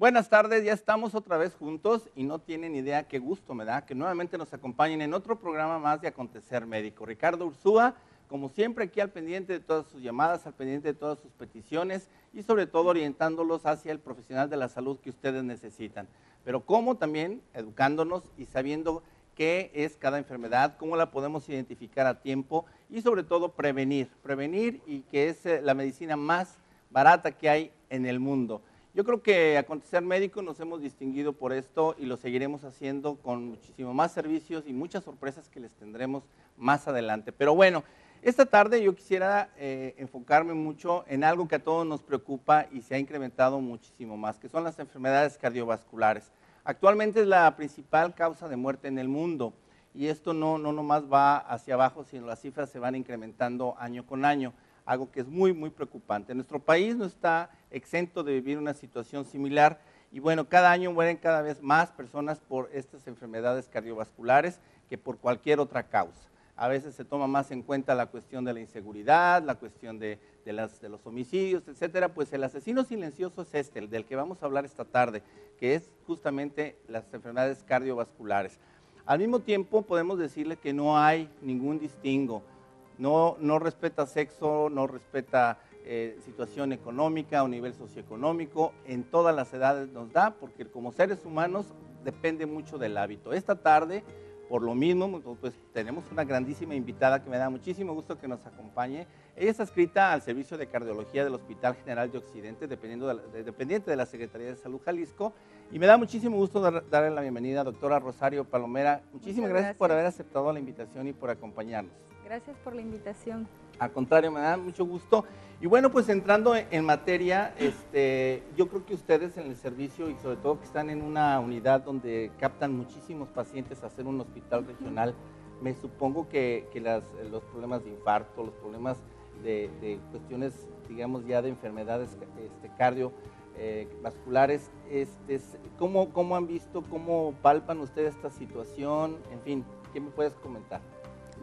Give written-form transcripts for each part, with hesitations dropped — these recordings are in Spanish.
Buenas tardes, ya estamos otra vez juntos y no tienen idea qué gusto me da que nuevamente nos acompañen en otro programa más de Acontecer Médico. Ricardo Ursúa, como siempre, aquí al pendiente de todas sus llamadas, al pendiente de todas sus peticiones y sobre todo orientándolos hacia el profesional de la salud que ustedes necesitan. Pero como también educándonos y sabiendo qué es cada enfermedad, cómo la podemos identificar a tiempo y sobre todo prevenir y que es la medicina más barata que hay en el mundo. Yo creo que Acontecer Médico nos hemos distinguido por esto y lo seguiremos haciendo con muchísimo más servicios y muchas sorpresas que les tendremos más adelante. Pero bueno, esta tarde yo quisiera enfocarme mucho en algo que a todos nos preocupa y se ha incrementado muchísimo más, que son las enfermedades cardiovasculares. Actualmente es la principal causa de muerte en el mundo y esto no nomás va hacia abajo, sino las cifras se van incrementando año con año, algo que es muy preocupante. Nuestro país no está exento de vivir una situación similar y bueno, cada año mueren cada vez más personas por estas enfermedades cardiovasculares que por cualquier otra causa. A veces se toma más en cuenta la cuestión de la inseguridad, la cuestión de los homicidios, etcétera. Pues el asesino silencioso es este, el del que vamos a hablar esta tarde, que es justamente las enfermedades cardiovasculares. Al mismo tiempo podemos decirle que no hay ningún distingo. No respeta sexo, no respeta situación económica o nivel socioeconómico, en todas las edades nos da, porque como seres humanos depende mucho del hábito. Esta tarde, por lo mismo, pues tenemos una grandísima invitada que me da muchísimo gusto que nos acompañe. Ella está adscrita al Servicio de Cardiología del Hospital General de Occidente, dependiente de la Secretaría de Salud Jalisco, y me da muchísimo gusto darle la bienvenida a doctora Rosario Palomera. Muchísimas gracias por haber aceptado la invitación y por acompañarnos. Gracias por la invitación. Al contrario, me da mucho gusto. Y bueno, pues entrando en materia, yo creo que ustedes en el servicio y sobre todo que están en una unidad donde captan muchísimos pacientes a hacer un hospital regional, me supongo que los problemas de infarto, los problemas de cuestiones, digamos ya de enfermedades cardiovasculares, ¿cómo han visto, cómo palpan ustedes esta situación? En fin, ¿qué me puedes comentar?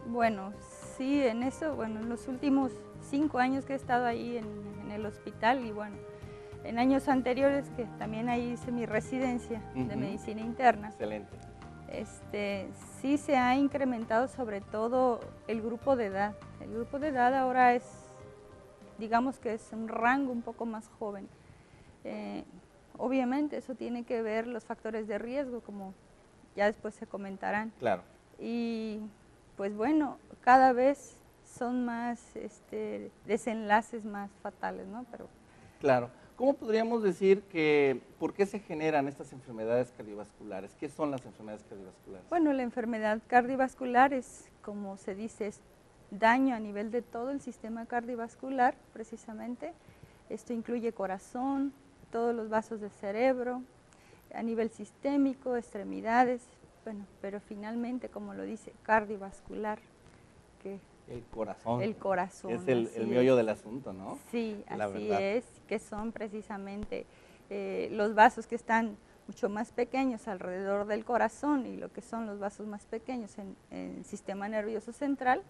Bueno, sí, en eso, bueno, en los últimos 5 años que he estado ahí en el hospital y bueno, en años anteriores que también ahí hice mi residencia de medicina interna. Excelente. Sí se ha incrementado sobre todo el grupo de edad. El grupo de edad ahora es, digamos que es un rango un poco más joven. Obviamente eso tiene que ver los factores de riesgo, como ya después se comentarán. Claro. Y pues bueno, cada vez son más desenlaces más fatales, ¿no? Pero claro. ¿Cómo podríamos decir que por qué se generan estas enfermedades cardiovasculares? ¿Qué son las enfermedades cardiovasculares? bueno, la enfermedad cardiovascular es, como se dice, es daño a nivel de todo el sistema cardiovascular, precisamente. Esto incluye corazón, todos los vasos del cerebro, a nivel sistémico, extremidades. Bueno, pero finalmente, como lo dice, cardiovascular, que el corazón. El corazón. Es el meollo del asunto, ¿no? Sí, la así verdad. es, que son precisamente los vasos que están mucho más pequeños alrededor del corazón y lo que son los vasos más pequeños en el sistema nervioso central.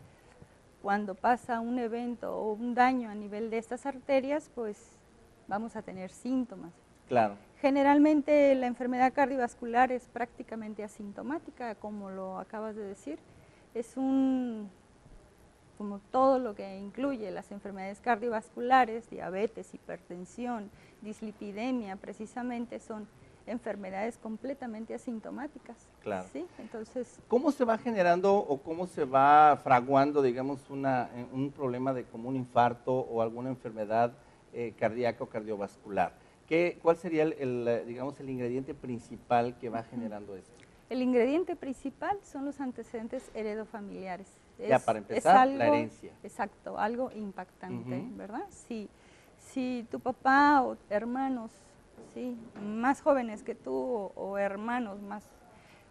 Cuando pasa un evento o un daño a nivel de estas arterias, pues vamos a tener síntomas. Claro. Generalmente la enfermedad cardiovascular es prácticamente asintomática, como lo acabas de decir. Es como todo lo que incluye las enfermedades cardiovasculares, diabetes, hipertensión, dislipidemia, precisamente son enfermedades completamente asintomáticas. Claro. ¿Sí? Entonces, ¿cómo se va generando o cómo se va fraguando, digamos, un problema de como un infarto o alguna enfermedad cardíaca o cardiovascular? ¿Cuál sería digamos, el ingrediente principal que va generando esto? El ingrediente principal son los antecedentes heredofamiliares. Ya, para empezar, la herencia. Exacto, algo impactante, ¿verdad? Si tu papá o hermanos, ¿sí?, más jóvenes que tú o hermanos más,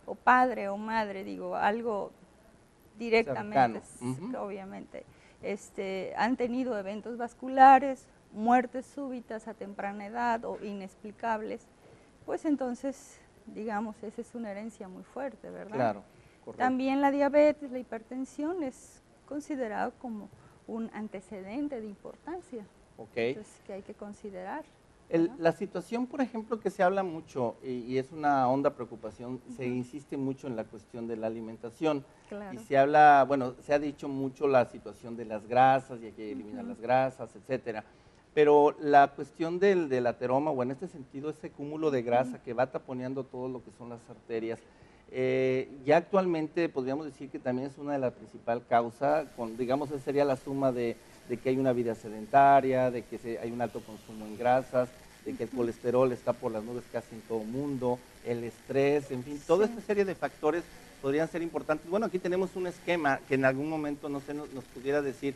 o padre o madre, digo, algo directamente, obviamente, han tenido eventos vasculares, muertes súbitas a temprana edad o inexplicables, pues entonces, digamos, esa es una herencia muy fuerte, ¿verdad? Claro, correcto. También la diabetes, la hipertensión es considerado como un antecedente de importancia. Okay. Entonces, que hay que considerar. ¿no? La situación, por ejemplo, que se habla mucho y es una honda preocupación, se insiste mucho en la cuestión de la alimentación. Claro. Y se habla, bueno, se ha dicho mucho la situación de las grasas y hay que eliminar las grasas, etcétera. Pero la cuestión del ateroma, o en este sentido, ese cúmulo de grasa que va taponeando todo lo que son las arterias, ya actualmente podríamos decir que también es una de las principales causas, digamos, esa sería la suma de que hay una vida sedentaria, de que hay un alto consumo en grasas, de que el colesterol está por las nubes casi en todo el mundo, el estrés, en fin, toda esta serie de factores podrían ser importantes. Bueno, aquí tenemos un esquema que en algún momento, no sé, nos pudiera decir,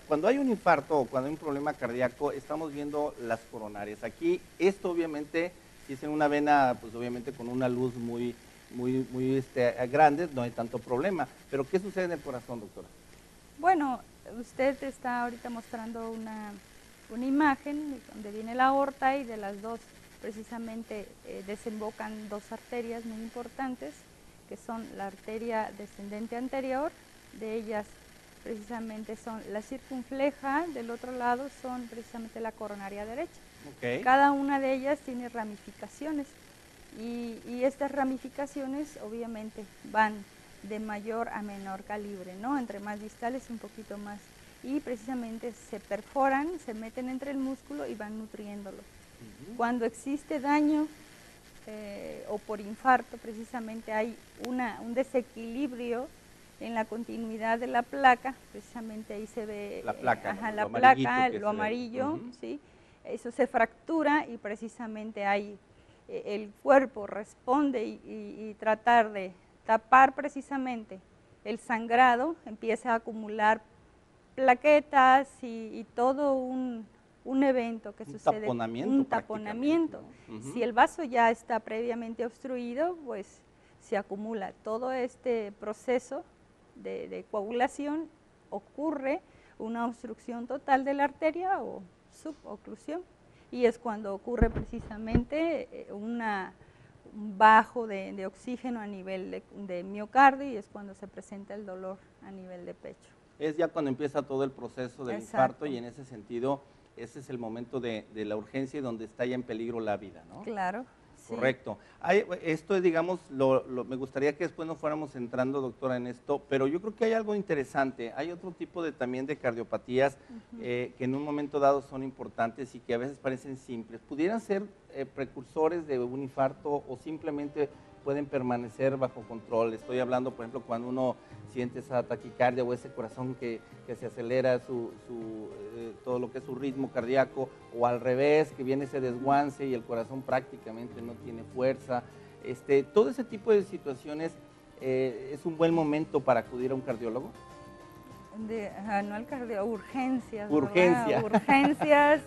cuando hay un infarto o cuando hay un problema cardíaco, estamos viendo las coronarias. Aquí, esto obviamente, si es en una vena, pues obviamente con una luz muy grande, no hay tanto problema. Pero, ¿qué sucede en el corazón, doctora? Bueno, usted está ahorita mostrando una imagen donde viene la aorta y de las dos precisamente desembocan dos arterias muy importantes, que son la arteria descendente anterior, de ellas precisamente son la circunfleja, del otro lado son precisamente la coronaria derecha. Okay. Cada una de ellas tiene ramificaciones y estas ramificaciones obviamente van de mayor a menor calibre, ¿no? Entre más distales un poquito más, y precisamente se perforan, se meten entre el músculo y van nutriéndolo. Cuando existe daño o por infarto, precisamente hay un desequilibrio en la continuidad de la placa, precisamente ahí se ve la placa, ¿no? lo La placa, lo ve. amarillo, ¿sí? Eso se fractura y precisamente ahí el cuerpo responde y tratar de tapar precisamente el sangrado, empieza a acumular plaquetas y todo un evento que sucede, un taponamiento. Si el vaso ya está previamente obstruido, pues se acumula todo este proceso de coagulación, ocurre una obstrucción total de la arteria o suboclusión, y es cuando ocurre precisamente un bajo de oxígeno a nivel de miocardio, y es cuando se presenta el dolor a nivel de pecho. Es ya cuando empieza todo el proceso del infarto, y en ese sentido, ese es el momento de la urgencia y donde está ya en peligro la vida, ¿no? Claro. Sí. Correcto. Esto es, digamos, me gustaría que después nos fuéramos entrando, doctora, en esto, pero yo creo que hay algo interesante. Hay otro tipo también de cardiopatías que en un momento dado son importantes y que a veces parecen simples. ¿Pudieran ser precursores de un infarto o simplemente pueden permanecer bajo control? Estoy hablando, por ejemplo, cuando uno siente esa taquicardia o ese corazón que se acelera todo lo que es su ritmo cardíaco, o al revés, que viene ese desguance y el corazón prácticamente no tiene fuerza. Todo ese tipo de situaciones, ¿es un buen momento para acudir a un cardiólogo? No al cardiólogo, urgencias. Urgencias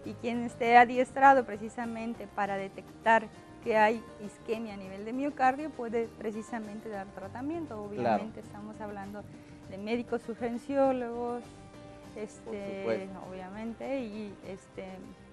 y quien esté adiestrado precisamente para detectar que hay isquemia a nivel de miocardio puede precisamente dar tratamiento. Obviamente estamos hablando de médicos urgenciólogos, obviamente, y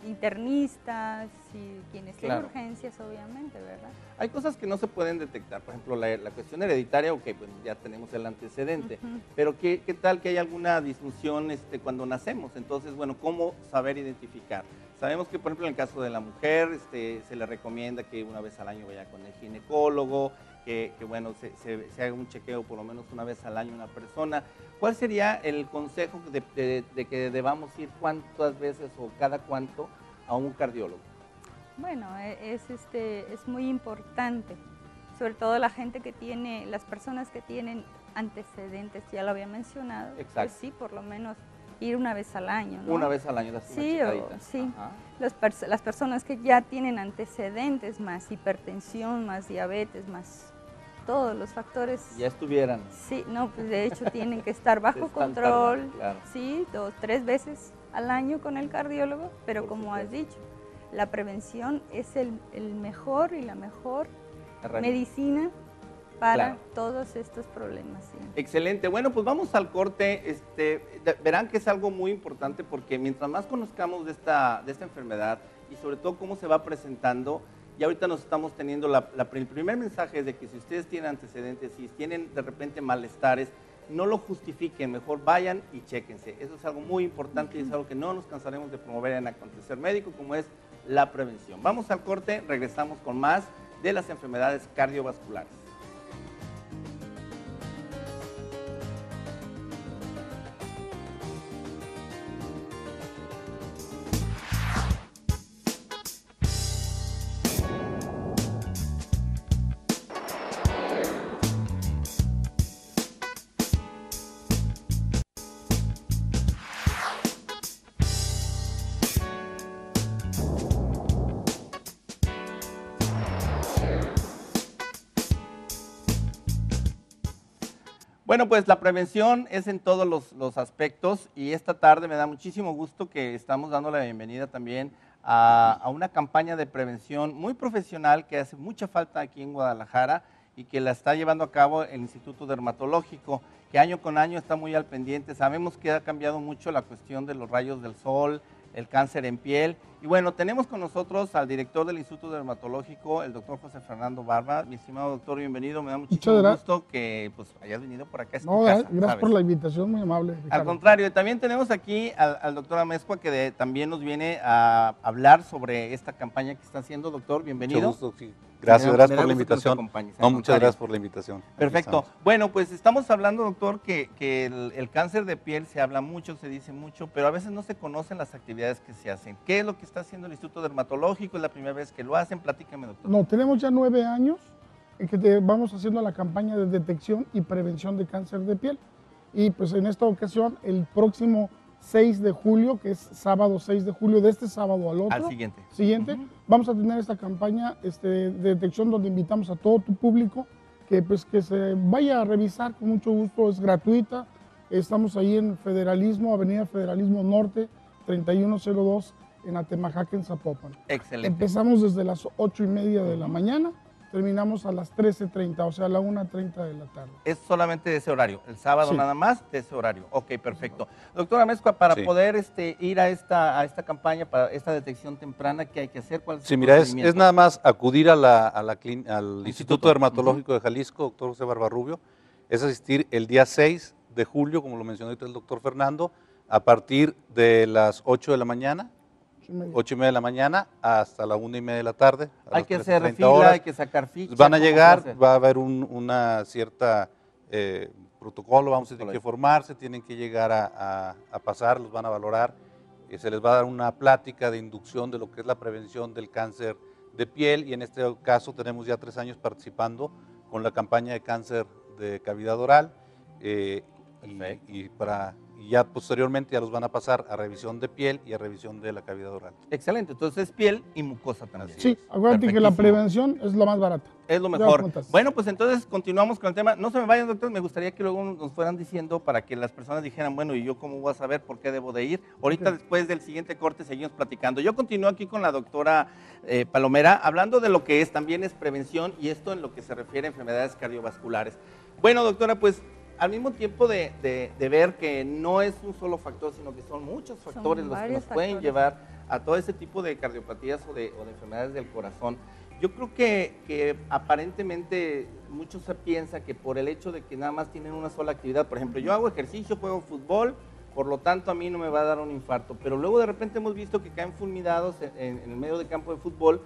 internistas y quienes tienen urgencias, obviamente, ¿verdad? Hay cosas que no se pueden detectar, por ejemplo, la cuestión hereditaria, ok, pues ya tenemos el antecedente, pero ¿qué tal que hay alguna disfunción cuando nacemos? Entonces, bueno, ¿cómo saber identificar? Sabemos que, por ejemplo, en el caso de la mujer, se le recomienda que una vez al año vaya con el ginecólogo, que bueno, se haga un chequeo por lo menos una vez al año una persona. ¿Cuál sería el consejo de que debamos ir cuántas veces o cada cuánto a un cardiólogo? Bueno, es muy importante, sobre todo la gente que tiene, las personas que tienen antecedentes, ya lo había mencionado. Exacto. Pues sí, por lo menos ir una vez al año, ¿no? Una vez al año, sí, las personas que ya tienen antecedentes, más hipertensión, más diabetes, más todos los factores. Ya estuvieran. Sí, no, pues de hecho tienen que estar bajo control, sí, 2, 3 veces al año con el cardiólogo, pero como has dicho, la prevención es el mejor y la mejor medicina para todos estos problemas. Sí. Excelente. Bueno, pues vamos al corte. Verán que es algo muy importante porque mientras más conozcamos de esta enfermedad y sobre todo cómo se va presentando, y ahorita nos estamos teniendo el primer mensaje es de que si ustedes tienen antecedentes, si tienen de repente malestares, no lo justifiquen, mejor vayan y chéquense. Eso es algo muy importante y es algo que no nos cansaremos de promover en Acontecer Médico, como es la prevención. Vamos al corte, regresamos con más de las enfermedades cardiovasculares. Bueno, pues la prevención es en todos los aspectos y esta tarde me da muchísimo gusto que estamos dando la bienvenida también a una campaña de prevención muy profesional que hace mucha falta aquí en Guadalajara y que la está llevando a cabo el Instituto Dermatológico, que año con año está muy al pendiente. Sabemos que ha cambiado mucho la cuestión de los rayos del sol, el cáncer en piel. Y bueno, tenemos con nosotros al director del Instituto Dermatológico, el doctor José Fernando Barba. Mi estimado doctor, bienvenido. Me da muchísimo gusto que pues, hayas venido por acá. Gracias por la invitación, muy amable, Ricardo. Al contrario, también tenemos aquí al doctor Amezcua, que también nos viene a hablar sobre esta campaña que está haciendo. Doctor, bienvenido. Mucho gusto, sí. Gracias por la invitación. Muchas gracias por la invitación. Perfecto. Bueno, pues estamos hablando, doctor, que el cáncer de piel se habla mucho, se dice mucho, pero a veces no se conocen las actividades que se hacen. ¿Qué es lo que está haciendo el Instituto Dermatológico? ¿Es la primera vez que lo hacen? Platícame, doctor. No, tenemos ya 9 años en que vamos haciendo la campaña de detección y prevención de cáncer de piel. Y pues en esta ocasión, el próximo 6 de julio, que es sábado 6 de julio, de este sábado al otro. Al siguiente. Vamos a tener esta campaña de detección donde invitamos a todo tu público que se vaya a revisar con mucho gusto, es gratuita. Estamos ahí en Federalismo, Avenida Federalismo Norte, 3102 en Atemajaque, en Zapopan. Excelente. Empezamos desde las 8:30 de la mañana, terminamos a las 13:30, o sea, a la 1:30 de la tarde. Es solamente de ese horario, el sábado Sí. nada más de ese horario. Ok, perfecto. Doctora Amezcua, para poder ir a esta campaña, para esta detección temprana, ¿qué hay que hacer? ¿Cuál es el mira, procedimiento? es nada más acudir al Instituto Dermatológico de Jalisco, doctor José Barbarrubio, es asistir el día 6 de julio, como lo mencionó ahorita el doctor Fernando, a partir de las 8 de la mañana, 8:30 de la mañana hasta la 1:30 de la tarde. Hay que hacer fila, horas. hay que sacar ficha. Van a llegar, va a haber una cierta protocolo, vamos a tener que formarse, tienen que llegar a pasar, los van a valorar, se les va a dar una plática de inducción de lo que es la prevención del cáncer de piel y en este caso tenemos ya 3 años participando con la campaña de cáncer de cavidad oral y ya posteriormente ya los van a pasar a revisión de piel y a revisión de la cavidad oral. Excelente, entonces piel y mucosa también. Sí, acuérdate que la prevención es lo más barata. Es lo mejor. Bueno, pues entonces continuamos con el tema. No se me vayan, doctor, me gustaría que luego nos fueran diciendo para que las personas dijeran, bueno, ¿y yo cómo voy a saber por qué debo de ir? Ahorita después del siguiente corte seguimos platicando. Yo continúo aquí con la doctora Palomera, hablando de lo que también es prevención y esto en lo que se refiere a enfermedades cardiovasculares. Bueno, doctora, pues al mismo tiempo de ver que no es un solo factor, sino que son muchos factores los que nos pueden llevar a todo ese tipo de cardiopatías o de enfermedades del corazón. Yo creo que aparentemente muchos se piensa que por el hecho de que nada más tienen una sola actividad, por ejemplo, yo hago ejercicio, juego fútbol, por lo tanto a mí no me va a dar un infarto, pero luego de repente hemos visto que caen fulminados en el medio de campo de fútbol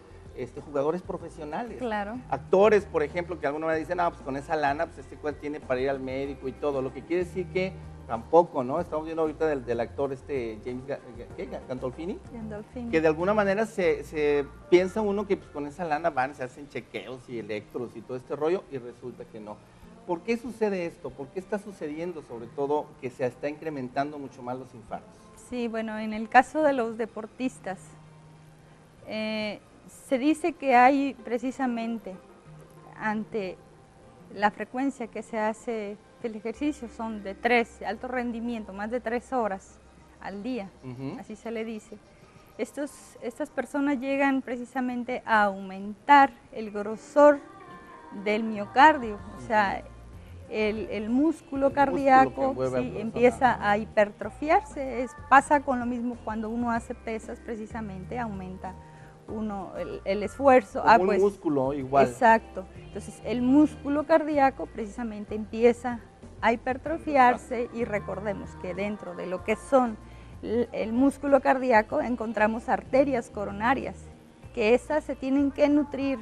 jugadores profesionales, actores, por ejemplo, que alguna vez dicen, pues con esa lana, pues cual tiene para ir al médico y todo, lo que quiere decir que tampoco, ¿no? Estamos viendo ahorita del actor James Gandolfini, que de alguna manera se piensa uno que pues, con esa lana se hacen chequeos y electros y todo este rollo, y resulta que no. ¿Por qué sucede esto? ¿Por qué está sucediendo, sobre todo, que se está incrementando mucho más los infartos? Sí, bueno, en el caso de los deportistas, se dice que hay precisamente ante la frecuencia que se hace el ejercicio, son de alto rendimiento, más de 3 horas al día, así se le dice. Estas personas llegan precisamente a aumentar el grosor del miocardio, o sea, el músculo cardíaco empieza a hipertrofiarse. Pasa con lo mismo cuando uno hace pesas, precisamente aumenta el esfuerzo. Como un músculo igual. Exacto. Entonces el músculo cardíaco precisamente empieza a hipertrofiarse y recordemos que dentro de lo que son el músculo cardíaco encontramos arterias coronarias, que esas se tienen que nutrir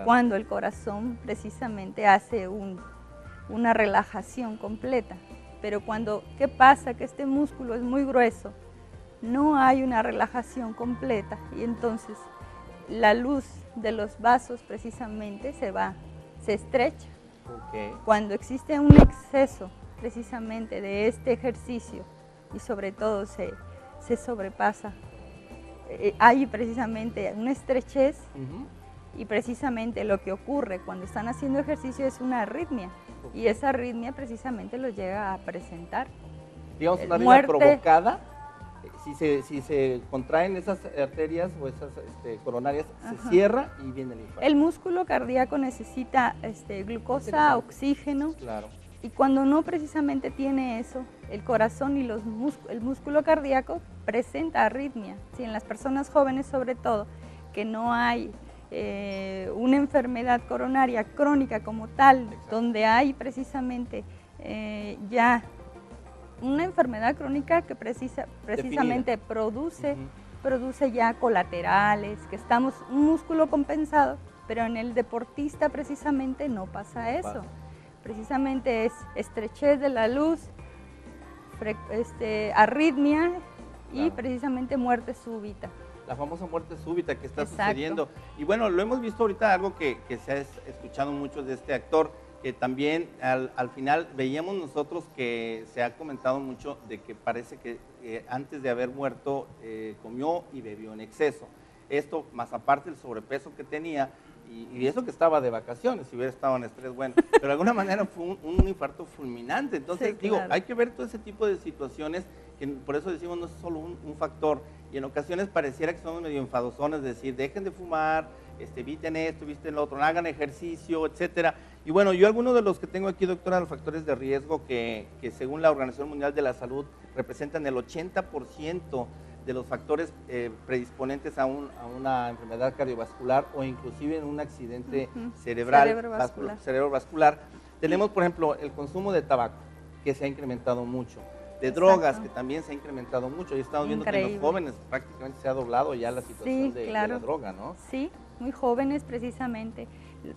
cuando el corazón precisamente hace una relajación completa. Pero ¿qué pasa? Que este músculo es muy grueso, no hay una relajación completa y entonces la luz de los vasos precisamente se estrecha. Cuando existe un exceso precisamente de este ejercicio y sobre todo se sobrepasa, hay precisamente una estrechez y precisamente lo que ocurre cuando están haciendo ejercicio es una arritmia y esa arritmia precisamente los llega a presentar. Digamos, una arritmia provocada, si se contraen esas arterias o esas coronarias, se cierra y viene el infarto. El músculo cardíaco necesita glucosa, oxígeno. Claro. Y cuando no precisamente tiene eso, el corazón y el músculo cardíaco presenta arritmia. ¿Sí? En las personas jóvenes sobre todo, que no hay una enfermedad coronaria crónica como tal, donde hay precisamente ya una enfermedad crónica que precisamente produce ya colaterales, que estamos un músculo compensado, pero en el deportista precisamente no pasa eso. Precisamente es estrechez de la luz, arritmia y precisamente muerte súbita. La famosa muerte súbita que está sucediendo. Y bueno, lo hemos visto ahorita, algo que se ha escuchado mucho de este actor, que también al final veíamos nosotros que se ha comentado mucho de que parece que antes de haber muerto comió y bebió en exceso. Esto más aparte del sobrepeso que tenía, y eso que estaba de vacaciones, si hubiera estado en estrés, bueno, pero de alguna manera fue un infarto fulminante. Entonces, digo, hay que ver todo ese tipo de situaciones, que por eso decimos no es solo un factor, y en ocasiones pareciera que somos medio enfadosones, decir, dejen de fumar, eviten esto, eviten lo otro, no hagan ejercicio, etcétera. Y bueno, yo algunos de los que tengo aquí, doctora, los factores de riesgo que según la Organización Mundial de la Salud representan el 80% de los factores predisponentes a una enfermedad cardiovascular o inclusive en un accidente cerebrovascular. Tenemos, por ejemplo, el consumo de tabaco, que se ha incrementado mucho, de drogas, que también se ha incrementado mucho, y estamos viendo que en los jóvenes prácticamente se ha doblado ya la situación de la droga, ¿no? Sí, muy jóvenes precisamente.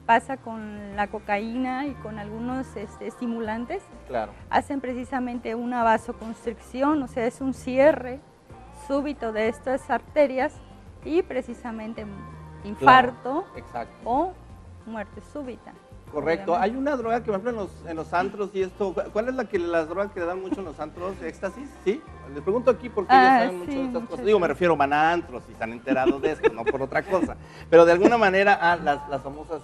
Pasa con la cocaína y con algunos estimulantes. Claro. Hacen precisamente una vasoconstricción, o sea, es un cierre súbito de estas arterias y precisamente infarto o muerte súbita. Correcto. Obviamente. Hay una droga que, por ejemplo, en los antros y esto, ¿cuál es las drogas que le dan mucho en los antros? ¿Éxtasis? ¿Sí? Les pregunto aquí porque ellos saben mucho de estas cosas. Digo, me refiero, van a antros y están enterados de esto, no por otra cosa. Pero de alguna manera, las famosas,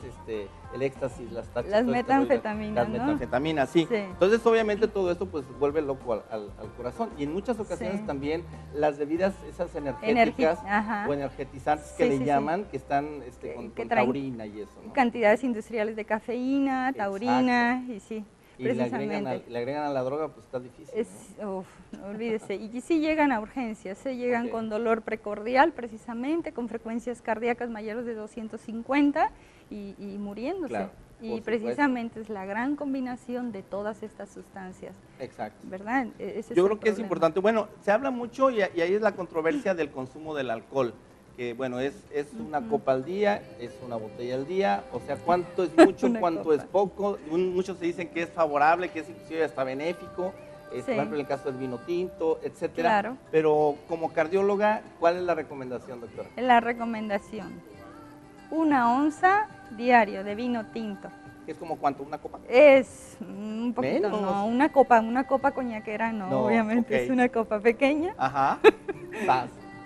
el éxtasis, las tachas. Las metanfetaminas, Las metanfetaminas, sí. Entonces, obviamente, todo esto pues vuelve loco al corazón. Y en muchas ocasiones también las bebidas, esas energéticas o energetizantes que le llaman, que están con taurina y eso, ¿no? Cantidades industriales de cafeína, taurina, y sí. Y le agregan a la droga, pues está difícil, ¿no? No olvídese. Y sí llegan a urgencias, se llegan con dolor precordial precisamente, con frecuencias cardíacas mayores de 250 y muriéndose. Claro, y precisamente es la gran combinación de todas estas sustancias. Exacto. ¿Verdad? Yo creo que es importante. Bueno, se habla mucho y ahí es la controversia del consumo del alcohol. Que bueno, es una copa al día, es una botella al día, o sea, cuánto es mucho, cuánto es poco. Muchos se dicen que es favorable, que es inclusive hasta benéfico, por ejemplo en el caso del vino tinto, etcétera. Claro. Pero como cardióloga, ¿cuál es la recomendación, doctora? La recomendación, 1 onza diario de vino tinto. ¿Es como cuánto? ¿Una copa? Es un poquito, no, una copa coñaquera no, obviamente, es una copa pequeña. Ajá,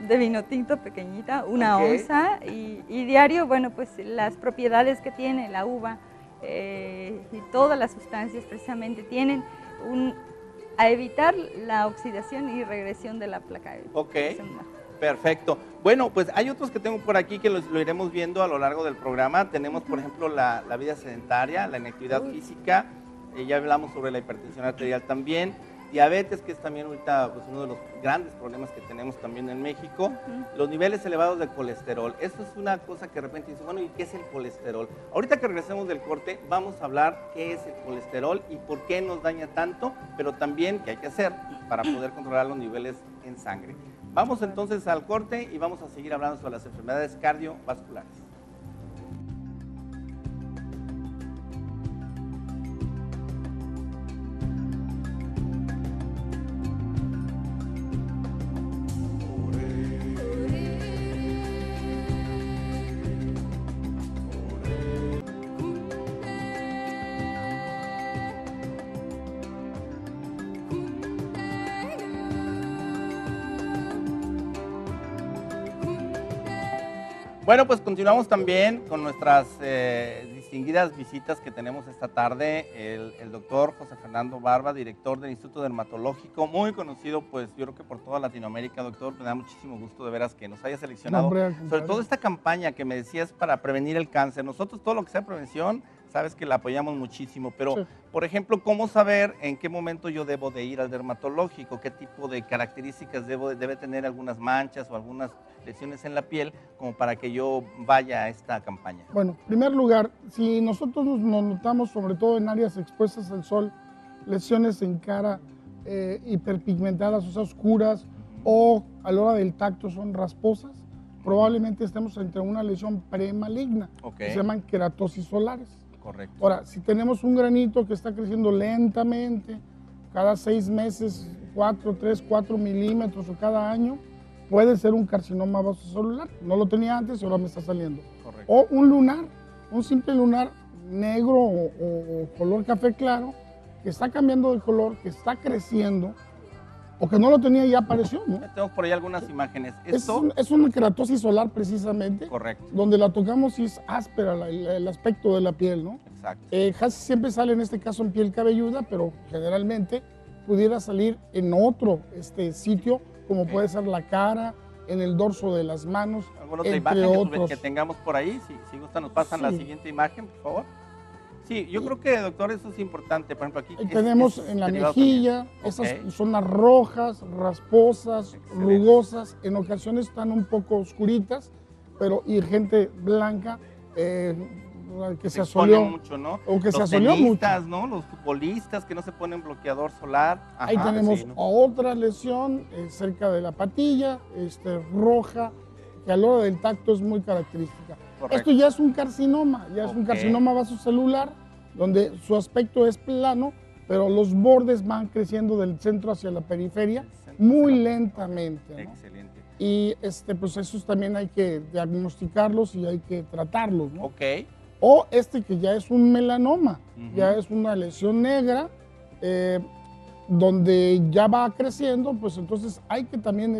de vino tinto pequeñita, 1 onza y diario, bueno, pues las propiedades que tiene la uva y todas las sustancias precisamente tienen a evitar la oxidación y regresión de la placa. Perfecto. Bueno, pues hay otros que tengo por aquí que lo iremos viendo a lo largo del programa. Tenemos, por ejemplo, la vida sedentaria, la inactividad física, ya hablamos sobre la hipertensión arterial también. diabetes, que es también ahorita pues, uno de los grandes problemas que tenemos también en México, los niveles elevados de colesterol. Esto es una cosa que de repente dice, bueno, ¿y qué es el colesterol? Ahorita que regresemos del corte, vamos a hablar qué es el colesterol y por qué nos daña tanto, pero también qué hay que hacer para poder controlar los niveles en sangre. Vamos entonces al corte y vamos a seguir hablando sobre las enfermedades cardiovasculares. Bueno, pues continuamos también con nuestras distinguidas visitas que tenemos esta tarde. El doctor José Fernando Barba, director del Instituto Dermatológico, muy conocido, pues yo creo que por toda Latinoamérica, doctor. Me da muchísimo gusto de veras que nos haya seleccionado, sobre todo esta campaña que me decías para prevenir el cáncer. Nosotros todo lo que sea prevención, sabes que la apoyamos muchísimo, pero sí. Por ejemplo, ¿cómo saber en qué momento yo debo de ir al dermatológico? ¿Qué tipo de características debe tener algunas manchas o algunas lesiones en la piel como para que yo vaya a esta campaña? Bueno, en primer lugar, si nosotros nos notamos sobre todo en áreas expuestas al sol, lesiones en cara hiperpigmentadas, o sea, oscuras, o a la hora del tacto son rasposas, probablemente estemos entre una lesión premaligna, que se llaman queratosis solares. Correcto. Ahora, si tenemos un granito que está creciendo lentamente, cada 6 meses, 3, 4 milímetros o cada año, puede ser un carcinoma vasocelular. No lo tenía antes y ahora me está saliendo. Correcto. O un lunar, un simple lunar negro o color café claro, que está cambiando de color, que está creciendo, o que no lo tenía y ya apareció, ¿no? Tenemos por ahí algunas imágenes. Es una queratosis solar precisamente. Correcto. Donde la tocamos y es áspera el aspecto de la piel, ¿no? Exacto. Casi siempre sale en este caso en piel cabelluda, pero generalmente pudiera salir en otro sitio, como puede ser la cara, en el dorso de las manos, ¿alguna otra imagen que tengamos por ahí? Si gustan, nos pasan la siguiente imagen, por favor. Sí, yo creo que, doctor, eso es importante. Por ejemplo, aquí tenemos en la mejilla, esas zonas rojas, rasposas, rugosas, en ocasiones están un poco oscuritas, pero y gente blanca que se asolió mucho, ¿no? O que los se asolió mucho, ¿no? Los futbolistas que no se ponen bloqueador solar. Ajá, ahí tenemos otra lesión cerca de la patilla, roja, que a la hora del tacto es muy característica. Correcto. Esto ya es un carcinoma, es un carcinoma vasocelular, donde su aspecto es plano, pero los bordes van creciendo del centro hacia la periferia muy lentamente, ¿no? Excelente. Y pues esos también hay que diagnosticarlos y hay que tratarlos, ¿no? Ok. O que ya es un melanoma, ya es una lesión negra, donde ya va creciendo, pues entonces hay que también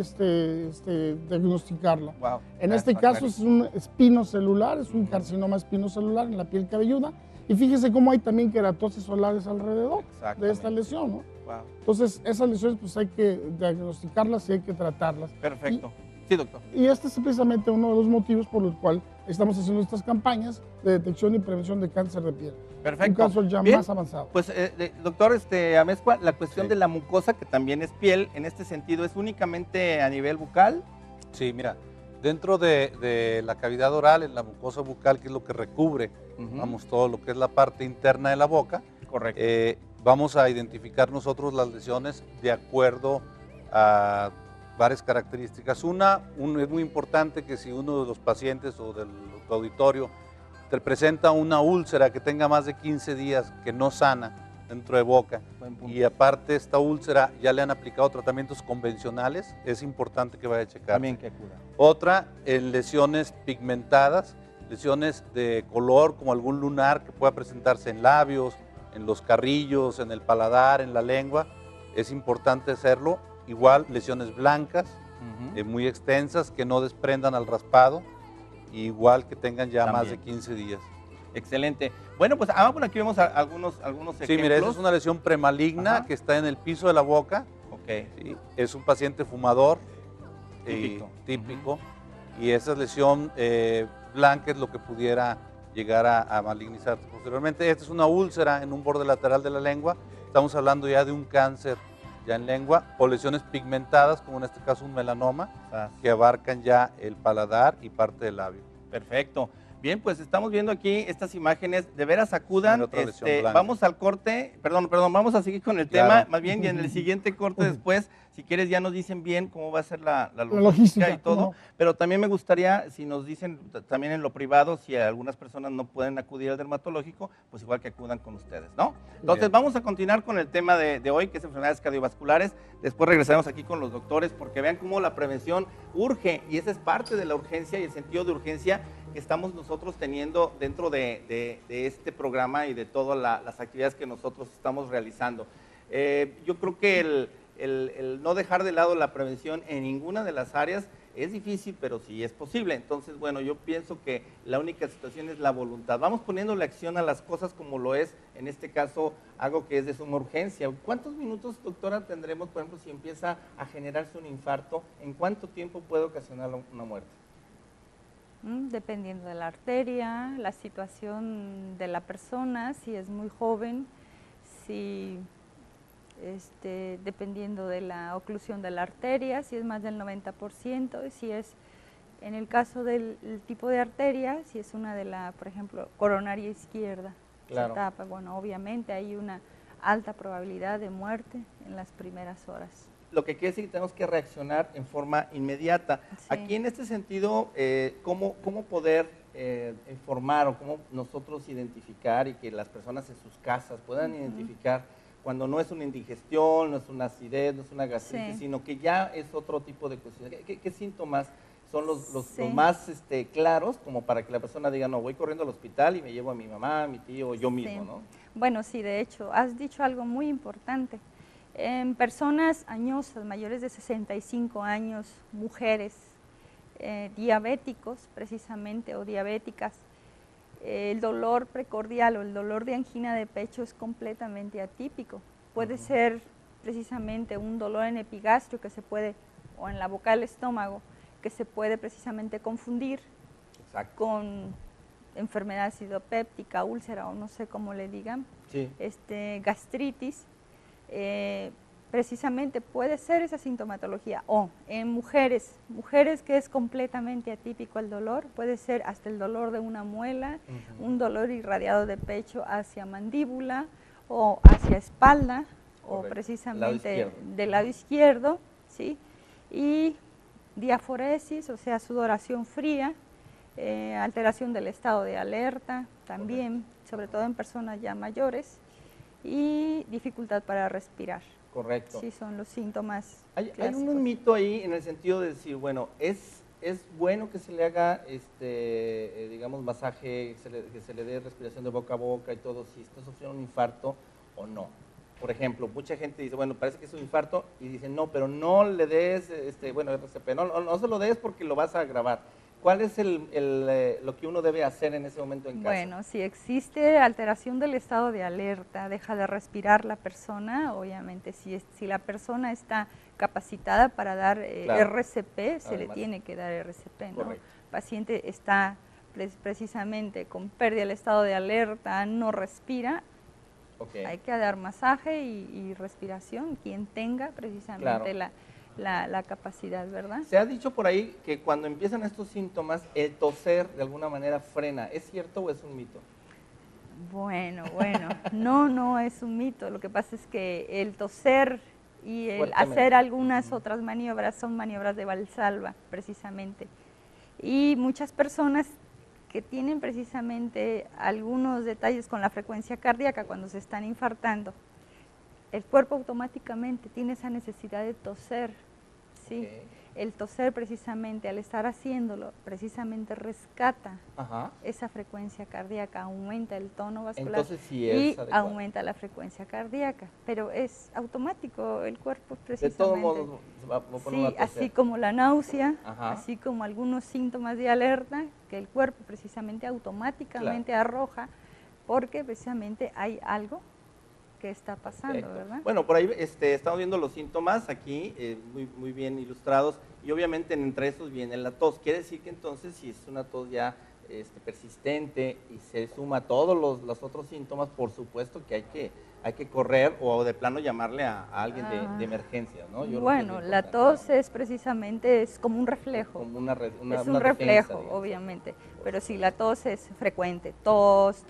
diagnosticarla. Wow, en este caso es un espinocelular, es un carcinoma espinocelular en la piel cabelluda, y fíjese cómo hay también queratosis solares alrededor de esta lesión, ¿no? Wow. Entonces esas lesiones pues hay que diagnosticarlas y hay que tratarlas. Perfecto. Sí, doctor. Y este es precisamente uno de los motivos por los cuales estamos haciendo estas campañas de detección y prevención de cáncer de piel. Perfecto. Un caso ya más avanzado. Pues, doctor Amezcua, la cuestión de la mucosa, que también es piel, en este sentido, ¿es únicamente a nivel bucal? Sí, mira, dentro de la cavidad oral, en la mucosa bucal, que es lo que recubre, vamos, todo lo que es la parte interna de la boca. Correcto. Vamos a identificar nosotros las lesiones de acuerdo a varias características. Es muy importante que si uno de los pacientes o del auditorio te presenta una úlcera que tenga más de 15 días que no sana dentro de boca y aparte esta úlcera ya le han aplicado tratamientos convencionales, es importante que vaya a checar. También que acuda. Otra, en lesiones pigmentadas, lesiones de color como algún lunar que pueda presentarse en labios, en los carrillos, en el paladar, en la lengua, es importante hacerlo. Igual lesiones blancas, muy extensas, que no desprendan al raspado, igual que tengan ya más de 15 días. Excelente. Bueno, pues bueno, aquí vemos algunos ejemplos. Sí, mire, esa es una lesión premaligna que está en el piso de la boca. Okay. ¿Sí? Es un paciente fumador típico y esa lesión blanca es lo que pudiera llegar a malignizarse posteriormente. Esta es una úlcera en un borde lateral de la lengua. Estamos hablando ya de un cáncer ya en lengua, o lesiones pigmentadas, como en este caso un melanoma, que abarcan ya el paladar y parte del labio. Perfecto. Bien, pues estamos viendo aquí estas imágenes, de veras acudan, vamos al corte, perdón, vamos a seguir con el tema, más bien, y en el siguiente corte después, si quieres ya nos dicen bien cómo va a ser la logística y todo, pero también me gustaría, si nos dicen también en lo privado, si algunas personas no pueden acudir al dermatológico, pues igual que acudan con ustedes, ¿no? Entonces vamos a continuar con el tema de hoy, que es enfermedades cardiovasculares, después regresaremos aquí con los doctores, porque vean cómo la prevención urge, y esa es parte de la urgencia y el sentido de urgencia que estamos nosotros teniendo dentro de este programa y de todas las actividades que nosotros estamos realizando. Yo creo que el no dejar de lado la prevención en ninguna de las áreas es difícil, pero sí es posible. Entonces, bueno, yo pienso que la única situación es la voluntad. Vamos poniéndole acción a las cosas como lo es, en este caso, algo que es de suma urgencia. ¿Cuántos minutos, doctora, tendremos, por ejemplo, si empieza a generarse un infarto? ¿En cuánto tiempo puede ocasionar una muerte? Dependiendo de la arteria, la situación de la persona, si es muy joven, si dependiendo de la oclusión de la arteria, si es más del 90%, si es, en el caso del tipo de arteria, si es una de la, por ejemplo, coronaria izquierda, se tapa, bueno, obviamente hay una alta probabilidad de muerte en las primeras horas. Lo que quiere decir que tenemos que reaccionar en forma inmediata. Sí. Aquí en este sentido, ¿cómo poder informar o cómo nosotros identificar y que las personas en sus casas puedan identificar cuando no es una indigestión, no es una acidez, no es una gastritis, sino que ya es otro tipo de cuestiones? ¿Qué síntomas son los más claros como para que la persona diga, no, voy corriendo al hospital y me llevo a mi mamá, a mi tío o yo mismo, ¿no? Bueno, sí, de hecho, has dicho algo muy importante. En personas añosas, mayores de 65 años, mujeres, diabéticos precisamente o diabéticas, el dolor precordial o el dolor de angina de pecho es completamente atípico. Puede ser precisamente un dolor en epigastrio que se puede, o en la boca del estómago, que se puede precisamente confundir con enfermedad acidopéptica, úlcera o no sé cómo le digan, gastritis. Precisamente puede ser esa sintomatología, o en mujeres que es completamente atípico el dolor, puede ser hasta el dolor de una muela, un dolor irradiado de pecho hacia mandíbula o hacia espalda, o precisamente del lado izquierdo, ¿sí? Y diaforesis, o sea, sudoración fría, alteración del estado de alerta también, sobre todo en personas ya mayores, y dificultad para respirar. Correcto. Sí, son los síntomas. Hay un mito ahí en el sentido de decir, bueno, es bueno que se le haga, digamos, masaje, que se le dé respiración de boca a boca y todo, si está sufriendo un infarto o no. Por ejemplo, mucha gente dice, bueno, parece que es un infarto, y dicen, no, pero no le des, RCP, no se lo des porque lo vas a agravar. ¿Cuál es lo que uno debe hacer en ese momento en casa? Bueno, si existe alteración del estado de alerta, deja de respirar la persona, obviamente si la persona está capacitada para dar RCP, se le tiene que dar RCP, ¿no? El paciente está precisamente con pérdida del estado de alerta, no respira, hay que dar masaje y respiración, quien tenga precisamente la capacidad, ¿verdad? Se ha dicho por ahí que cuando empiezan estos síntomas, el toser de alguna manera frena. ¿Es cierto o es un mito? Bueno, no es un mito. Lo que pasa es que el toser y el hacer algunas otras maniobras son maniobras de Valsalva, precisamente. Y muchas personas que tienen precisamente algunos detalles con la frecuencia cardíaca cuando se están infartando, el cuerpo automáticamente tiene esa necesidad de toser, ¿sí? El toser precisamente, al estar haciéndolo, precisamente rescata esa frecuencia cardíaca, aumenta el tono vascular. Entonces, sí es adecuado. Aumenta la frecuencia cardíaca, pero es automático, el cuerpo precisamente. De todos modos, va a poner a toser. Así como la náusea, así como algunos síntomas de alerta, que el cuerpo precisamente automáticamente arroja, porque precisamente hay algo que está pasando, ¿verdad? Bueno, por ahí estamos viendo los síntomas aquí, muy bien ilustrados, y obviamente entre esos viene la tos. Quiere decir que entonces si es una tos ya persistente y se suma a todos los otros síntomas, por supuesto que hay que correr o de plano llamarle a alguien de emergencia, ¿no? Bueno, la tos es precisamente, es como un reflejo. Como es un defensa, reflejo, digamos. obviamente. Pero si la tos es frecuente, tos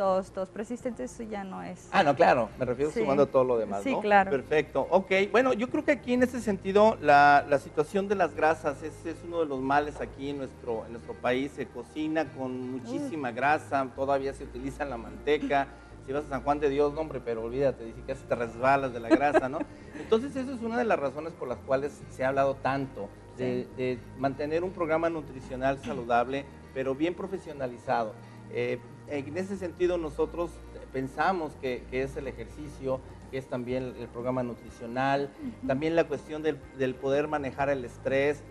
persistente, eso ya no es. Ah, no, claro, me refiero sumando todo lo demás, sí, ¿no? claro. Perfecto, ok. Bueno, yo creo que aquí en ese sentido la situación de las grasas es uno de los males aquí en nuestro país. Se cocina con muchísima grasa, todavía se utiliza la manteca. Si vas a San Juan de Dios, no, hombre, pero olvídate, dice que casi te resbalas de la grasa, ¿no? Entonces, eso es una de las razones por las cuales se ha hablado tanto de mantener un programa nutricional saludable, pero bien profesionalizado. En ese sentido, nosotros pensamos que es el ejercicio, que es también el programa nutricional, también la cuestión del poder manejar el estrés.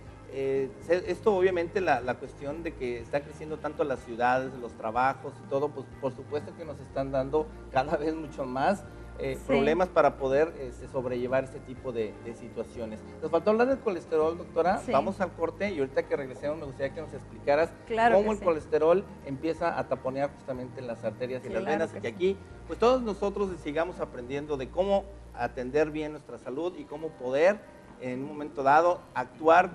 Esto obviamente la cuestión de que está creciendo tanto las ciudades, los trabajos y todo, pues por supuesto que nos están dando cada vez mucho más problemas para poder sobrellevar este tipo de situaciones. Nos faltó hablar del colesterol, doctora. Sí. Vamos al corte y ahorita que regresemos me gustaría que nos explicaras Claro cómo que el sí. colesterol empieza a taponear justamente las arterias y las Claro venas, que y que sí. aquí pues todos nosotros sigamos aprendiendo de cómo atender bien nuestra salud y cómo poder en un momento dado actuar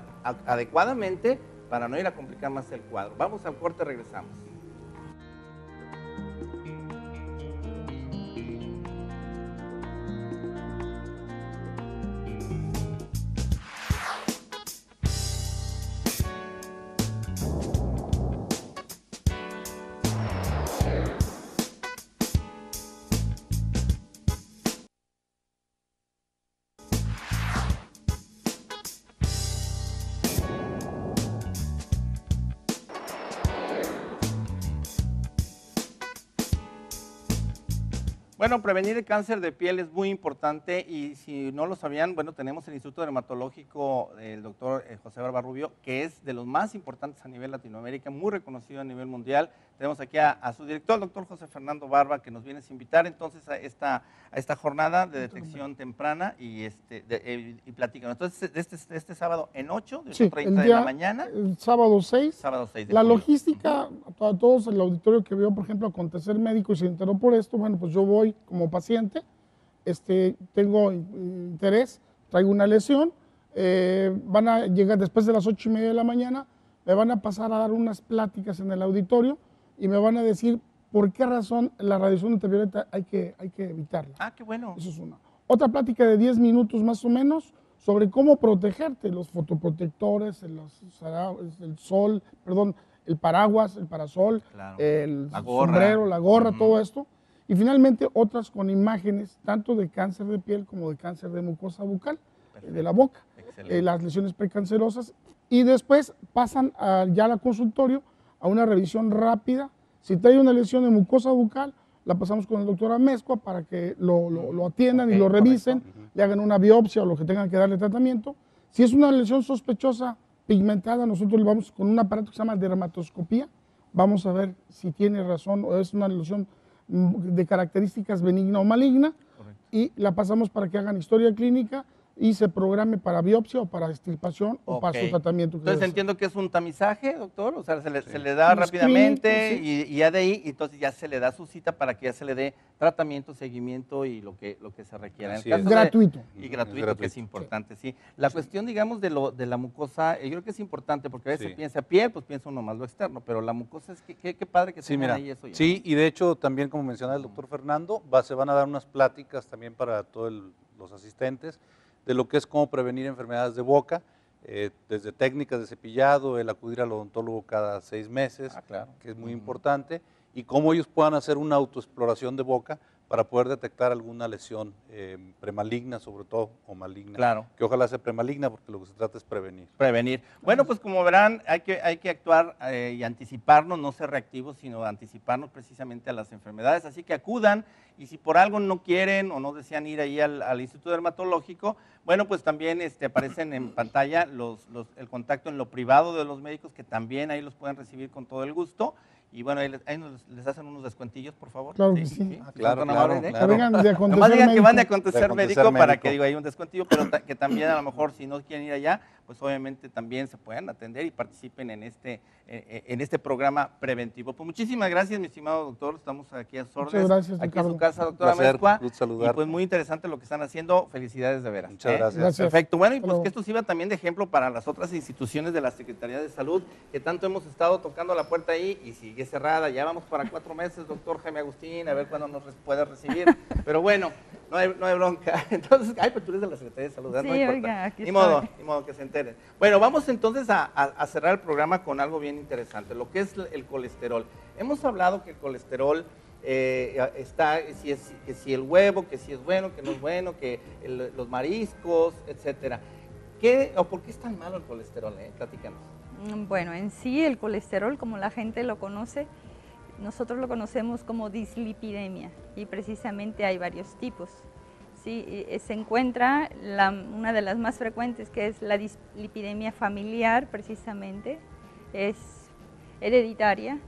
adecuadamente para no ir a complicar más el cuadro. Vamos al corte, regresamos. Bueno, prevenir el cáncer de piel es muy importante y si no lo sabían, bueno, tenemos el Instituto Dermatológico del doctor José Barba Rubio, que es de los más importantes a nivel Latinoamérica, muy reconocido a nivel mundial. Tenemos aquí a su director, el doctor José Fernando Barba, que nos viene a invitar entonces a esta jornada de detección temprana y platícanos. Entonces, este sábado en 8, de 8:30 de la mañana. El sábado 6. Sábado 6 de La julio. logística, a todos el auditorio que vio, por ejemplo, acontecer médico y se enteró por esto, bueno, pues yo voy como paciente, tengo interés, traigo una lesión, van a llegar después de las 8:30 de la mañana, me van a pasar a dar unas pláticas en el auditorio y me van a decir por qué razón la radiación ultravioleta hay que evitarla. Ah, qué bueno. Eso es una. Otra plática de 10 minutos más o menos sobre cómo protegerte, los fotoprotectores, el sol, perdón, el paraguas, el parasol, Claro. el La gorra. sombrero, la gorra, todo esto. Y finalmente otras con imágenes tanto de cáncer de piel como de cáncer de mucosa bucal, de la boca, las lesiones precancerosas. Y después pasan ya al consultorio a una revisión rápida. Si trae una lesión de mucosa bucal, la pasamos con el doctor Amezcua para que lo atiendan y lo revisen, le hagan una biopsia o lo que tengan que darle tratamiento. Si es una lesión sospechosa pigmentada, nosotros le vamos con un aparato que se llama dermatoscopía, vamos a ver si tiene razón o es una lesión de características benigna o maligna. Correcto. Y la pasamos para que hagan historia clínica y se programe para biopsia o para extirpación o para su tratamiento. Entonces entiendo que es un tamizaje, doctor, o sea, se le da rápidamente y ya de ahí, entonces ya se le da su cita para que ya se le dé tratamiento, seguimiento y lo que se requiera. En el caso gratuito. Y gratuito, que es importante, sí. La cuestión, digamos, de la mucosa, yo creo que es importante porque a veces piensa piel, pues piensa uno más lo externo, pero la mucosa es qué padre que tengan ahí eso. Sí, y de hecho también, como mencionaba el doctor Fernando, se van a dar unas pláticas también para todos los asistentes de lo que es cómo prevenir enfermedades de boca, desde técnicas de cepillado, el acudir al odontólogo cada 6 meses, que es muy importante, y cómo ellos puedan hacer una autoexploración de boca para poder detectar alguna lesión premaligna, sobre todo, o maligna. Claro. Que ojalá sea premaligna, porque lo que se trata es prevenir. Prevenir. Bueno, pues como verán, hay que actuar y anticiparnos, no ser reactivos, sino anticiparnos precisamente a las enfermedades. Así que acudan, y si por algo no quieren o no desean ir ahí al Instituto Dermatológico, bueno, pues también aparecen en pantalla el contacto en lo privado de los médicos, que también ahí los pueden recibir con todo el gusto. Y bueno, ahí les hacen unos descuentillos, por favor. Claro que sí. Claro. Que vengan de acontecer Nomás digan médico. que van de acontecer médico para que digo, hay un descuentillo, pero que también a lo mejor si no quieren ir allá, pues obviamente también se puedan atender y participen en este programa preventivo. Pues muchísimas gracias, mi estimado doctor, estamos aquí a sus órdenes. Muchas gracias, aquí en Ricardo. su casa, doctora Mezcua. Saludar. Y pues muy interesante lo que están haciendo, felicidades de veras. Muchas gracias. Gracias. Perfecto, bueno, y pues Pero- que esto sirva también de ejemplo para las otras instituciones de la Secretaría de Salud, que tanto hemos estado tocando la puerta ahí y sigue cerrada. Ya vamos para 4 meses, doctor Jaime Agustín, a ver cuándo nos puede recibir. Pero bueno, no hay bronca. Entonces, pero tú eres de la Secretaría de Salud, ¿verdad? Sí, No importa. oiga, aquí Ni estoy. modo que se enteren. Bueno, vamos entonces a cerrar el programa con algo bien interesante, lo que es el colesterol. Hemos hablado que el colesterol está, que si el huevo, que si es bueno, que no es bueno, que los mariscos, etcétera. ¿Por qué es tan malo el colesterol? Platícanos. Bueno, en sí el colesterol, como la gente lo conoce, nosotros lo conocemos como dislipidemia y precisamente hay varios tipos. Sí, se encuentra una de las más frecuentes, que es la dislipidemia familiar, precisamente, es hereditaria,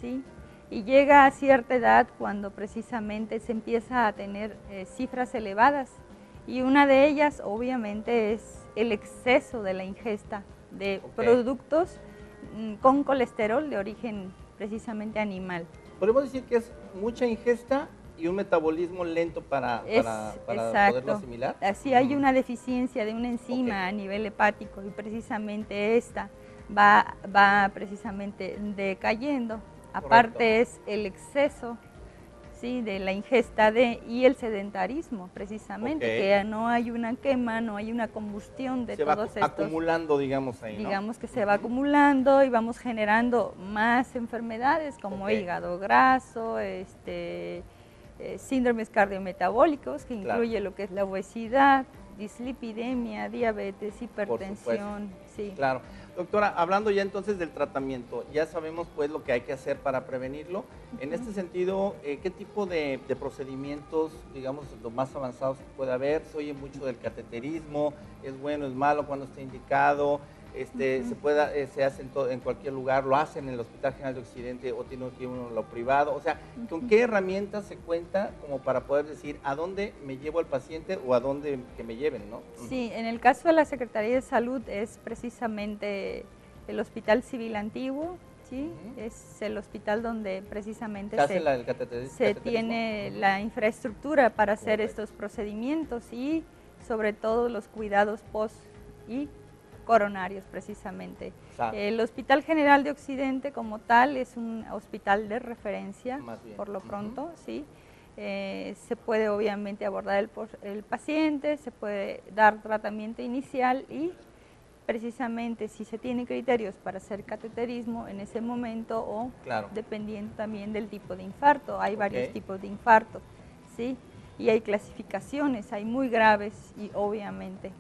¿sí? Y llega a cierta edad cuando precisamente se empieza a tener cifras elevadas, y una de ellas obviamente es el exceso de la ingesta de productos con colesterol de origen precisamente animal. Podemos decir que es mucha ingesta y un metabolismo lento para poderlo asimilar. Así hay una deficiencia de una enzima a nivel hepático y precisamente esta va precisamente decayendo. Aparte es el exceso, ¿sí?, de la ingesta y el sedentarismo, precisamente, que no hay una quema, no hay una combustión de todos estos. Se va acumulando, digamos, ahí, ¿no? Digamos que se va acumulando y vamos generando más enfermedades como hígado graso, síndromes cardiometabólicos, que incluye lo que es la obesidad, dislipidemia, diabetes, hipertensión. Sí. Claro. Doctora, hablando ya entonces del tratamiento, ya sabemos pues lo que hay que hacer para prevenirlo. En este sentido, ¿qué tipo de procedimientos, digamos, los más avanzados que puede haber? Se oye mucho del cateterismo, ¿es bueno, es malo, cuando está indicado? Se hace en cualquier lugar, lo hacen en el Hospital General de Occidente o tiene que ir uno a lo privado. O sea, ¿con qué herramientas se cuenta como para poder decir a dónde me llevo al paciente o a dónde que me lleven, ¿no? Sí, en el caso de la Secretaría de Salud es precisamente el Hospital Civil Antiguo, ¿sí? Es el hospital donde precisamente se tiene la infraestructura para hacer estos procedimientos y sobre todo los cuidados post y coronarios precisamente. El Hospital General de Occidente como tal es un hospital de referencia, por lo pronto, ¿sí? Se puede obviamente abordar el paciente, se puede dar tratamiento inicial y precisamente si se tiene criterios para hacer cateterismo en ese momento o dependiendo también del tipo de infarto, hay varios tipos de infarto, ¿sí? Y hay clasificaciones, hay muy graves y obviamente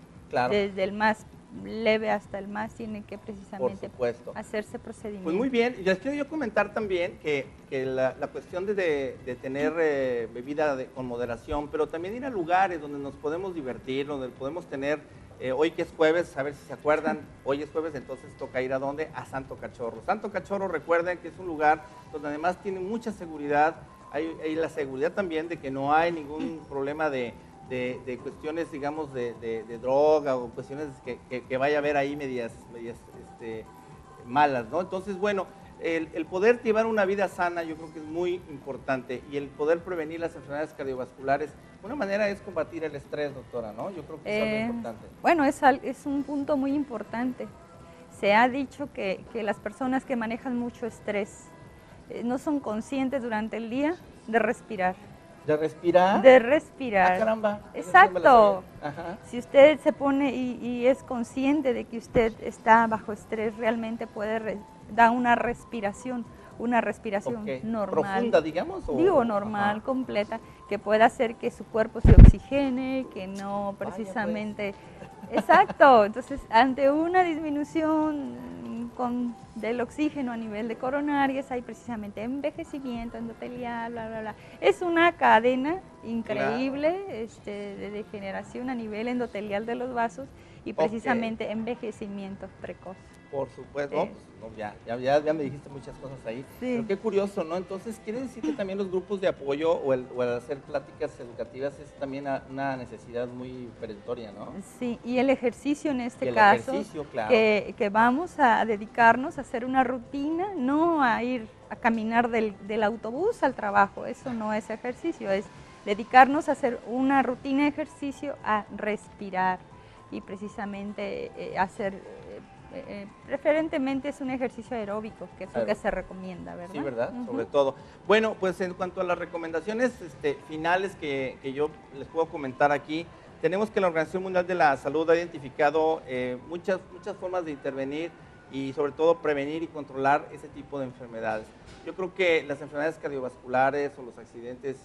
desde el más leve hasta el más tiene que precisamente hacerse procedimiento. Pues muy bien, les quiero yo comentar también que la cuestión de tener bebida con moderación, pero también ir a lugares donde nos podemos divertir, donde podemos tener, hoy que es jueves, a ver si se acuerdan, hoy es jueves, entonces toca ir a ¿dónde? A Santo Cachorro. Santo Cachorro, recuerden que es un lugar donde además tiene mucha seguridad, hay la seguridad también de que no hay ningún problema de cuestiones, digamos, de droga o cuestiones que vaya a haber ahí medias malas, ¿no? Entonces, bueno, el poder llevar una vida sana yo creo que es muy importante y el poder prevenir las enfermedades cardiovasculares, una manera es combatir el estrés, doctora, ¿no? Yo creo que es algo importante. Bueno, es un punto muy importante. Se ha dicho que las personas que manejan mucho estrés no son conscientes durante el día de respirar. ¿De respirar? De respirar. Ah, caramba. Exacto. Si usted se pone y es consciente de que usted está bajo estrés, realmente puede dar una respiración normal. ¿Profunda, digamos? Digo, normal, completa, que pueda hacer que su cuerpo se oxigene, que no precisamente... Exacto. Entonces, ante una disminución del oxígeno a nivel de coronarias, hay precisamente envejecimiento endotelial, bla, bla, bla. Es una cadena increíble de degeneración a nivel endotelial de los vasos y precisamente envejecimiento precoz. Por supuesto, no, pues, no, ya me dijiste muchas cosas ahí, Sí. pero qué curioso, ¿no? Entonces, quiere decir que también los grupos de apoyo o el hacer pláticas educativas es también una necesidad muy perentoria, ¿no? Sí, y el ejercicio en Y este el caso, ejercicio, claro. que vamos a dedicarnos a hacer una rutina, no a ir a caminar del autobús al trabajo, eso no es ejercicio, es dedicarnos a hacer una rutina de ejercicio, a respirar y precisamente preferentemente es un ejercicio aeróbico, que es lo que se recomienda, ¿verdad? Sí, ¿verdad? Sobre todo. Bueno, pues en cuanto a las recomendaciones finales que yo les puedo comentar aquí, tenemos que la Organización Mundial de la Salud ha identificado muchas formas de intervenir y sobre todo prevenir y controlar ese tipo de enfermedades. Yo creo que las enfermedades cardiovasculares o los accidentes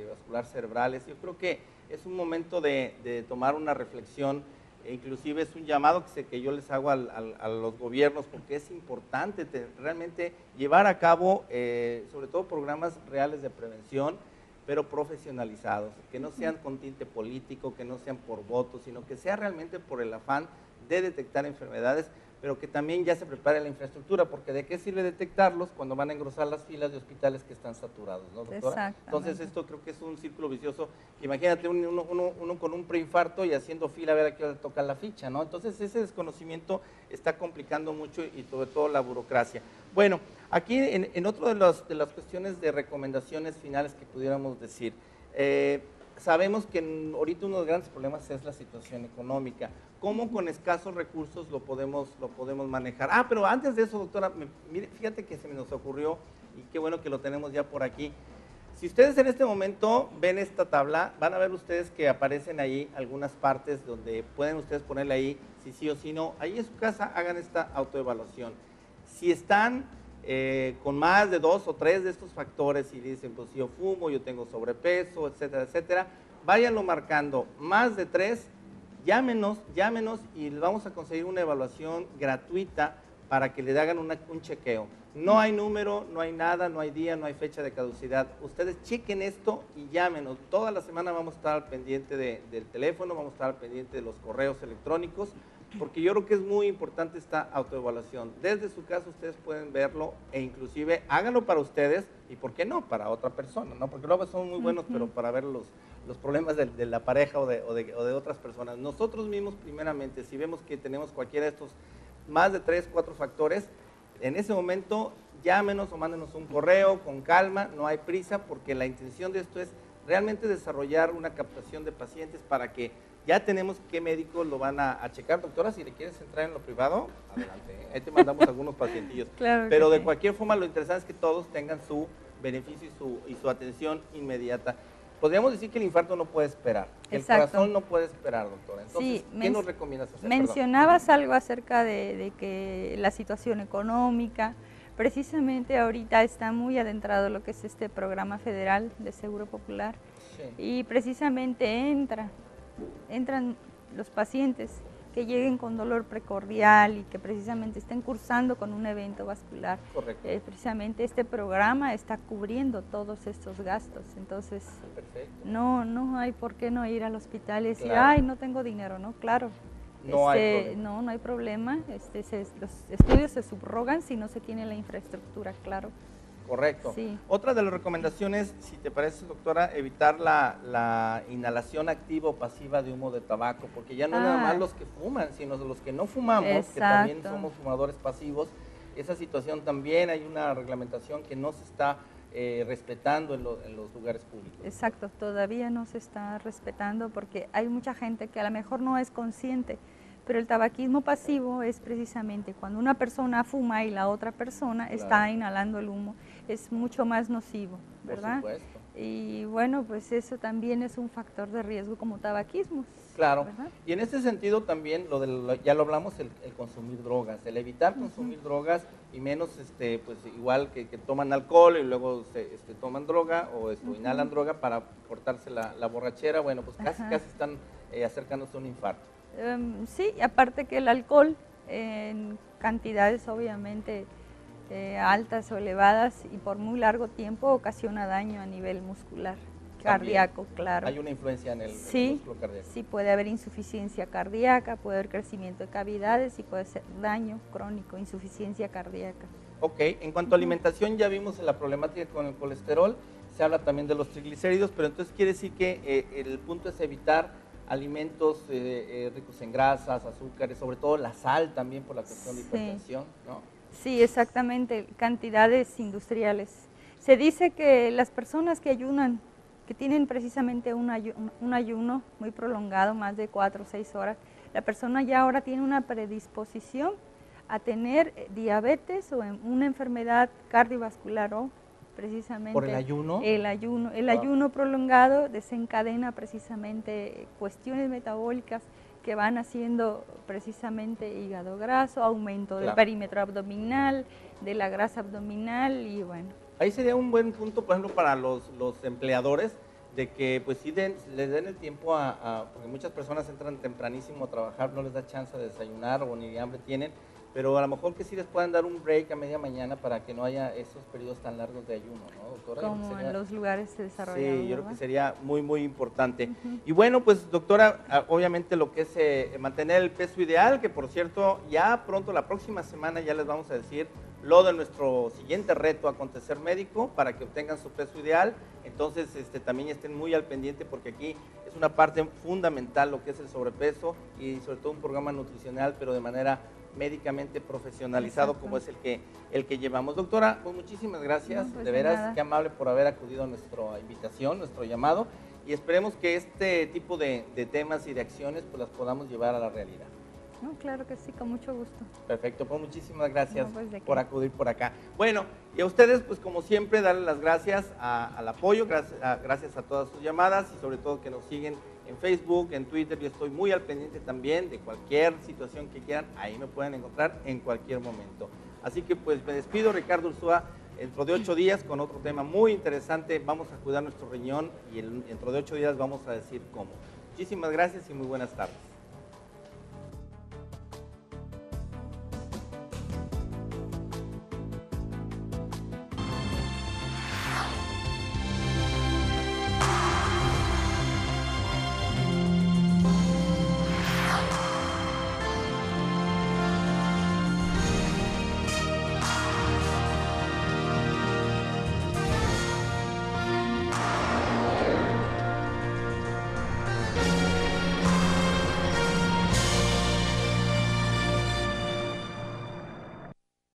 vascular cerebrales, yo creo que es un momento de tomar una reflexión. Inclusive es un llamado que yo les hago a los gobiernos, porque es importante realmente llevar a cabo, sobre todo programas reales de prevención, pero profesionalizados, que no sean con tinte político, que no sean por votos, sino que sea realmente por el afán de detectar enfermedades, pero que también ya se prepare la infraestructura, porque ¿de qué sirve detectarlos cuando van a engrosar las filas de hospitales que están saturados, ¿no, doctora? Entonces esto creo que es un círculo vicioso. Imagínate uno con un preinfarto y haciendo fila a ver a qué hora toca la ficha, ¿no? Entonces ese desconocimiento está complicando mucho y sobre todo la burocracia. Bueno, aquí en otro de las cuestiones de recomendaciones finales que pudiéramos decir, sabemos que ahorita uno de los grandes problemas es la situación económica. ¿Cómo con escasos recursos lo podemos manejar? Ah, pero antes de eso, doctora, mire, fíjate que se me nos ocurrió, y qué bueno que lo tenemos ya por aquí. Si ustedes en este momento ven esta tabla, van a ver ustedes que aparecen ahí algunas partes donde pueden ustedes ponerle ahí si sí o si no. Ahí en su casa hagan esta autoevaluación. Si están con más de 2 o 3 de estos factores y dicen, pues yo fumo, yo tengo sobrepeso, etcétera, etcétera, váyanlo marcando. Más de 3, llámenos y les vamos a conseguir una evaluación gratuita para que le hagan un chequeo. No hay número, no hay nada, no hay día, no hay fecha de caducidad. Ustedes chequen esto y llámenos. Toda la semana vamos a estar al pendiente del teléfono, vamos a estar al pendiente de los correos electrónicos, porque yo creo que es muy importante esta autoevaluación. Desde su casa ustedes pueden verlo e inclusive háganlo para ustedes y, ¿por qué no?, para otra persona, ¿no? Porque luego son muy buenos, pero para ver los problemas de la pareja o de otras personas. Nosotros mismos, primeramente, si vemos que tenemos cualquiera de estos más de 3, 4 factores, en ese momento llámenos o mándenos un correo con calma, no hay prisa, porque la intención de esto es realmente desarrollar una captación de pacientes para que ya tenemos qué médicos lo van a checar. Doctora, si le quieres entrar en lo privado, adelante, ahí te mandamos algunos pacientillos. Claro, pero de cualquier forma lo interesante es que todos tengan su beneficio y su atención inmediata. Podríamos decir que el infarto no puede esperar, que el corazón no puede esperar, doctora. Entonces, sí, ¿qué nos recomiendas hacer? Mencionabas algo acerca de que la situación económica, precisamente ahorita está muy adentrado lo que es este programa federal de Seguro Popular, sí, y precisamente entran los pacientes que lleguen con dolor precordial y que precisamente estén cursando con un evento vascular. Correcto. Precisamente este programa está cubriendo todos estos gastos, entonces no hay por qué no ir al hospital y decir, ay, no tengo dinero, ¿no? Claro. No hay problema, los estudios se subrogan si no se tiene la infraestructura, claro. Correcto. Sí. Otra de las recomendaciones, si te parece, doctora, evitar la inhalación activa o pasiva de humo de tabaco, porque ya no nada más los que fuman, sino los que no fumamos, exacto, que también somos fumadores pasivos. Esa situación también hay una reglamentación que no se está respetando en los lugares públicos. Exacto, todavía no se está respetando porque hay mucha gente que a lo mejor no es consciente, pero el tabaquismo pasivo es precisamente cuando una persona fuma y la otra persona está inhalando el humo, es mucho más nocivo, ¿verdad? Por supuesto. Y bueno, pues eso también es un factor de riesgo como tabaquismo. Claro, ¿verdad? Y en este sentido también, ya lo hablamos, el consumir drogas, el evitar consumir drogas y menos, pues igual que toman alcohol y luego toman droga o inhalan droga para cortarse la borrachera, bueno, pues casi están acercándose a un infarto. Sí, aparte que el alcohol en cantidades obviamente altas o elevadas y por muy largo tiempo ocasiona daño a nivel muscular. cardíaco, claro. Hay una influencia en el músculo cardíaco. Sí, puede haber insuficiencia cardíaca, puede haber crecimiento de cavidades y puede ser daño crónico, insuficiencia cardíaca. Ok, en cuanto a alimentación ya vimos la problemática con el colesterol, se habla también de los triglicéridos, pero entonces quiere decir que el punto es evitar alimentos ricos en grasas, azúcares, sobre todo la sal también por la cuestión de hipertensión, ¿no? Sí, exactamente, cantidades industriales. Se dice que las personas que ayunan, que tienen precisamente un ayuno muy prolongado, más de 4 o 6 horas, la persona ya ahora tiene una predisposición a tener diabetes o una enfermedad cardiovascular o precisamente ¿por el ayuno? El ayuno prolongado desencadena precisamente cuestiones metabólicas que van haciendo precisamente hígado graso, aumento del perímetro abdominal, de la grasa abdominal y bueno. Ahí sería un buen punto, por ejemplo, para los empleadores, de que pues sí les den el tiempo porque muchas personas entran tempranísimo a trabajar, no les da chance de desayunar o ni hambre tienen, pero a lo mejor que sí les puedan dar un break a media mañana para que no haya esos periodos tan largos de ayuno, ¿no, doctora? Como en los lugares desarrollados. Sí, yo creo que sería muy, muy importante. Y bueno, pues doctora, obviamente lo que es mantener el peso ideal, que por cierto, ya pronto, la próxima semana ya les vamos a decir lo de nuestro siguiente reto, Acontecer Médico, para que obtengan su peso ideal. Entonces, también estén muy al pendiente porque aquí es una parte fundamental lo que es el sobrepeso y sobre todo un programa nutricional, pero de manera médicamente profesionalizado. Exacto. Como es el que llevamos. Doctora, pues muchísimas gracias, no, pues de veras, qué amable por haber acudido a nuestra invitación, nuestro llamado, y esperemos que este tipo de temas y de acciones pues las podamos llevar a la realidad. No, claro que sí, con mucho gusto. Perfecto, pues muchísimas gracias por acudir por acá. Bueno, y a ustedes, pues como siempre, darles las gracias al apoyo, gracias a todas sus llamadas y sobre todo que nos siguen en Facebook, en Twitter. Yo estoy muy al pendiente también de cualquier situación que quieran, ahí me pueden encontrar en cualquier momento. Así que pues me despido, Ricardo Ursúa, dentro de 8 días con otro tema muy interesante. Vamos a cuidar nuestro riñón y dentro de 8 días vamos a decir cómo. Muchísimas gracias y muy buenas tardes.